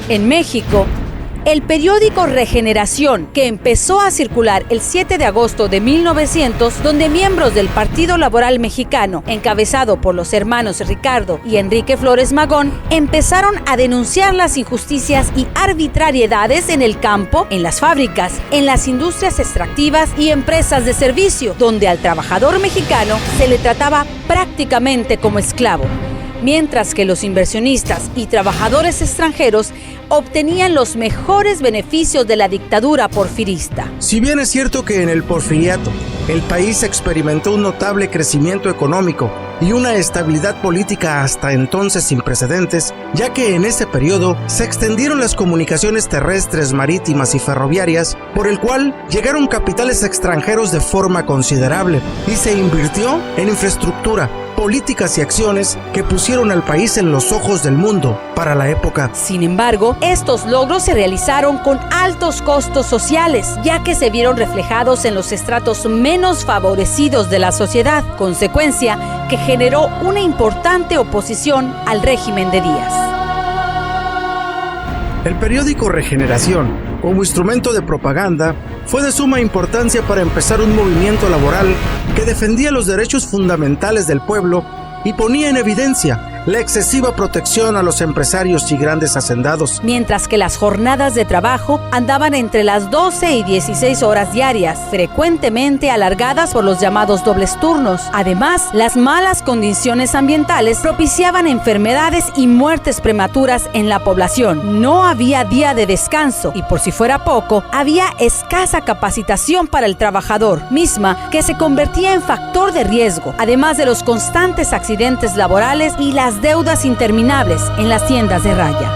En México, el periódico Regeneración, que empezó a circular el 7 de agosto de 1900, donde miembros del Partido Laboral Mexicano, encabezado por los hermanos Ricardo y Enrique Flores Magón, empezaron a denunciar las injusticias y arbitrariedades en el campo, en las fábricas, en las industrias extractivas y empresas de servicio, donde al trabajador mexicano se le trataba prácticamente como esclavo, mientras que los inversionistas y trabajadores extranjeros obtenían los mejores beneficios de la dictadura porfirista. Si bien es cierto que en el porfiriato el país experimentó un notable crecimiento económico y una estabilidad política hasta entonces sin precedentes, ya que en ese periodo se extendieron las comunicaciones terrestres, marítimas y ferroviarias, por el cual llegaron capitales extranjeros de forma considerable y se invirtió en infraestructura, políticas y acciones que pusieron al país en los ojos del mundo para la época. Sin embargo, estos logros se realizaron con altos costos sociales, ya que se vieron reflejados en los estratos menos favorecidos de la sociedad, consecuencia que generó una importante oposición al régimen de Díaz. El periódico Regeneración, como instrumento de propaganda, fue de suma importancia para empezar un movimiento laboral que defendía los derechos fundamentales del pueblo y ponía en evidencia la excesiva protección a los empresarios y grandes hacendados. Mientras que las jornadas de trabajo andaban entre las 12 y 16 horas diarias, frecuentemente alargadas por los llamados dobles turnos. Además, las malas condiciones ambientales propiciaban enfermedades y muertes prematuras en la población. No había día de descanso y, por si fuera poco, había escasa capacitación para el trabajador, misma que se convertía en factor de riesgo, además de los constantes accidentes laborales y las deudas interminables en las tiendas de raya.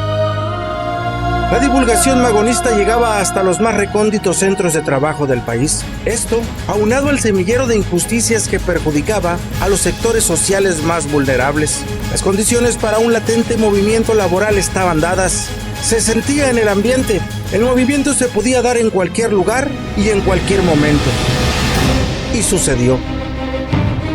La divulgación magonista llegaba hasta los más recónditos centros de trabajo del país. Esto, aunado al semillero de injusticias que perjudicaba a los sectores sociales más vulnerables. Las condiciones para un latente movimiento laboral estaban dadas. Se sentía en el ambiente. El movimiento se podía dar en cualquier lugar y en cualquier momento. Y sucedió.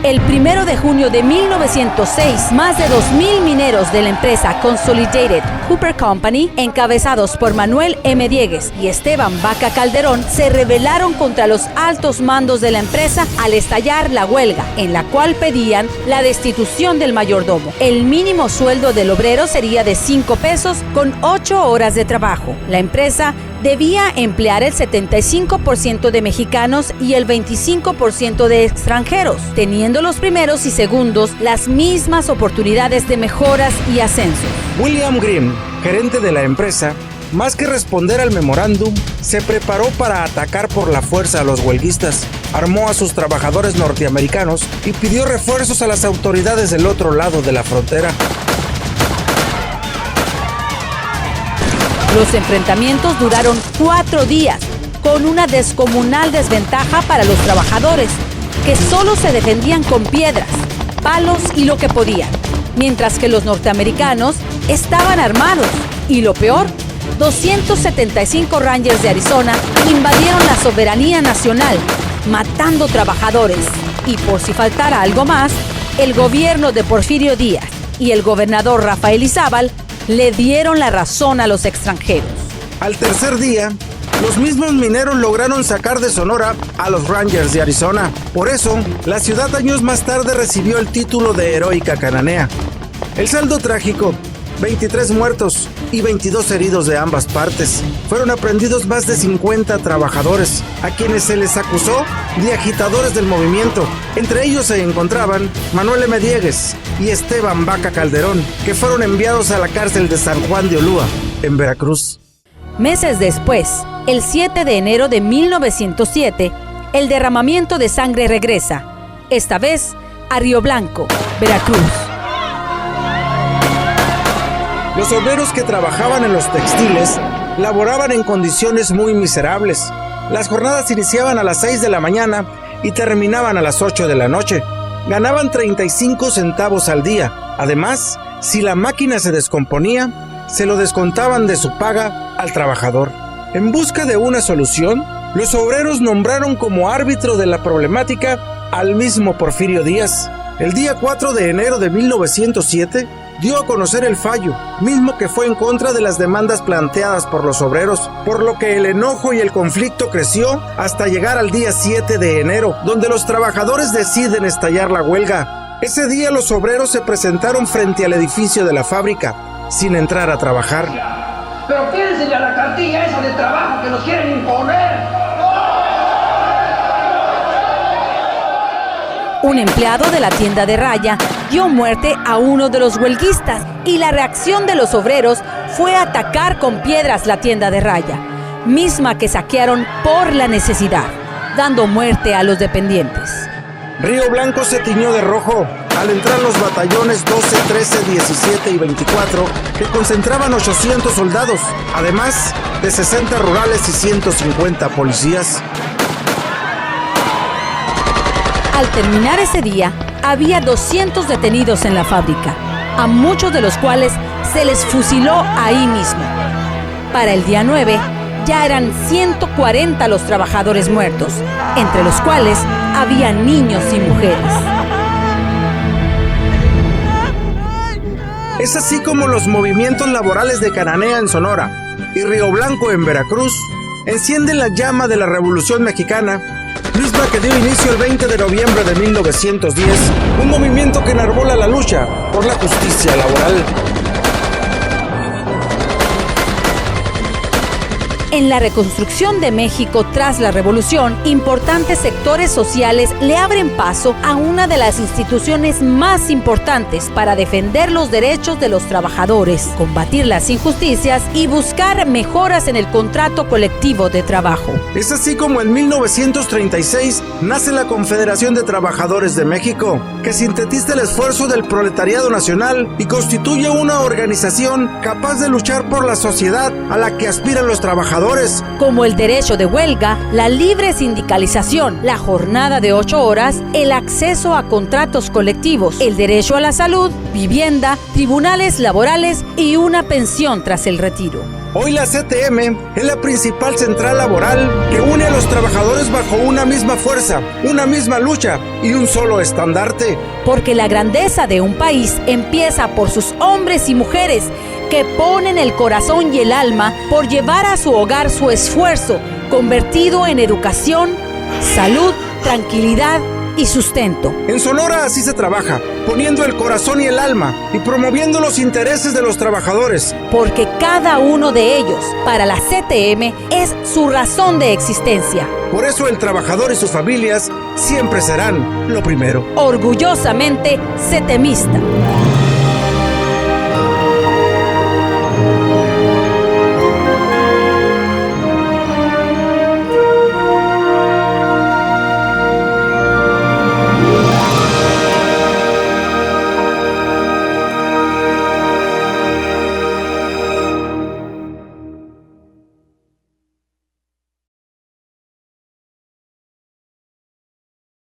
El 1 de junio de 1906, más de 2,000 mineros de la empresa Consolidated Copper Company, encabezados por Manuel M. Diegues y Esteban Vaca Calderón, se rebelaron contra los altos mandos de la empresa al estallar la huelga, en la cual pedían la destitución del mayordomo. El mínimo sueldo del obrero sería de 5 pesos con 8 horas de trabajo. La empresa debía emplear el 75% de mexicanos y el 25% de extranjeros, teniendo los primeros y segundos las mismas oportunidades de mejoras y ascensos. William Grimm, gerente de la empresa, más que responder al memorándum, se preparó para atacar por la fuerza a los huelguistas, armó a sus trabajadores norteamericanos y pidió refuerzos a las autoridades del otro lado de la frontera. Los enfrentamientos duraron 4 días, con una descomunal desventaja para los trabajadores, que solo se defendían con piedras, palos y lo que podían, mientras que los norteamericanos estaban armados. Y lo peor, 275 Rangers de Arizona invadieron la soberanía nacional, matando trabajadores. Y por si faltara algo más, el gobierno de Porfirio Díaz y el gobernador Rafael Izábal le dieron la razón a los extranjeros. Al tercer día, los mismos mineros lograron sacar de Sonora a los Rangers de Arizona. Por eso, la ciudad años más tarde recibió el título de heroica cananea. El saldo trágico: 23 muertos y 22 heridos de ambas partes. Fueron aprehendidos más de 50 trabajadores, a quienes se les acusó de agitadores del movimiento. Entre ellos se encontraban Manuel M. Diegues y Esteban Vaca Calderón, que fueron enviados a la cárcel de San Juan de Ulúa, en Veracruz. Meses después, el 7 de enero de 1907, el derramamiento de sangre regresa, esta vez a Río Blanco, Veracruz. Los obreros que trabajaban en los textiles laboraban en condiciones muy miserables. Las jornadas iniciaban a las 6 de la mañana y terminaban a las 8 de la noche. Ganaban 35 centavos al día. Además, si la máquina se descomponía, se lo descontaban de su paga al trabajador. En busca de una solución, los obreros nombraron como árbitro de la problemática al mismo Porfirio Díaz. El día 4 de enero de 1907, dio a conocer el fallo, mismo que fue en contra de las demandas planteadas por los obreros, por lo que el enojo y el conflicto creció hasta llegar al día 7 de enero, donde los trabajadores deciden estallar la huelga. Ese día los obreros se presentaron frente al edificio de la fábrica, sin entrar a trabajar. Pero piénsenle a la cartilla esa de trabajo que nos quieren imponer. Un empleado de la tienda de Raya dio muerte a uno de los huelguistas y la reacción de los obreros fue atacar con piedras la tienda de Raya, misma que saquearon por la necesidad, dando muerte a los dependientes. Río Blanco se tiñó de rojo al entrar los batallones 12, 13, 17 y 24, que concentraban 800 soldados, además de 60 rurales y 150 policías. Al terminar ese día, había 200 detenidos en la fábrica, a muchos de los cuales se les fusiló ahí mismo. Para el día 9, ya eran 140 los trabajadores muertos, entre los cuales había niños y mujeres. Es así como los movimientos laborales de Cananea en Sonora y Río Blanco en Veracruz encienden la llama de la Revolución Mexicana, misma que dio inicio el 20 de noviembre de 1910, un movimiento que enarbola la lucha por la justicia laboral. En la reconstrucción de México tras la revolución, importantes sectores sociales le abren paso a una de las instituciones más importantes para defender los derechos de los trabajadores, combatir las injusticias y buscar mejoras en el contrato colectivo de trabajo. Es así como en 1936 nace la Confederación de Trabajadores de México, que sintetiza el esfuerzo del proletariado nacional y constituye una organización capaz de luchar por la sociedad a la que aspiran los trabajadores, como el derecho de huelga, la libre sindicalización, la jornada de 8 horas, el acceso a contratos colectivos, el derecho a la salud, vivienda, tribunales laborales y una pensión tras el retiro. Hoy la CTM es la principal central laboral que une a los trabajadores bajo una misma fuerza, una misma lucha y un solo estandarte. Porque la grandeza de un país empieza por sus hombres y mujeres que ponen el corazón y el alma por llevar a su hogar su esfuerzo, convertido en educación, salud, tranquilidad y sustento. En Sonora así se trabaja, poniendo el corazón y el alma y promoviendo los intereses de los trabajadores. Porque cada uno de ellos, para la CTM, es su razón de existencia. Por eso el trabajador y sus familias siempre serán lo primero. Orgullosamente CTMista.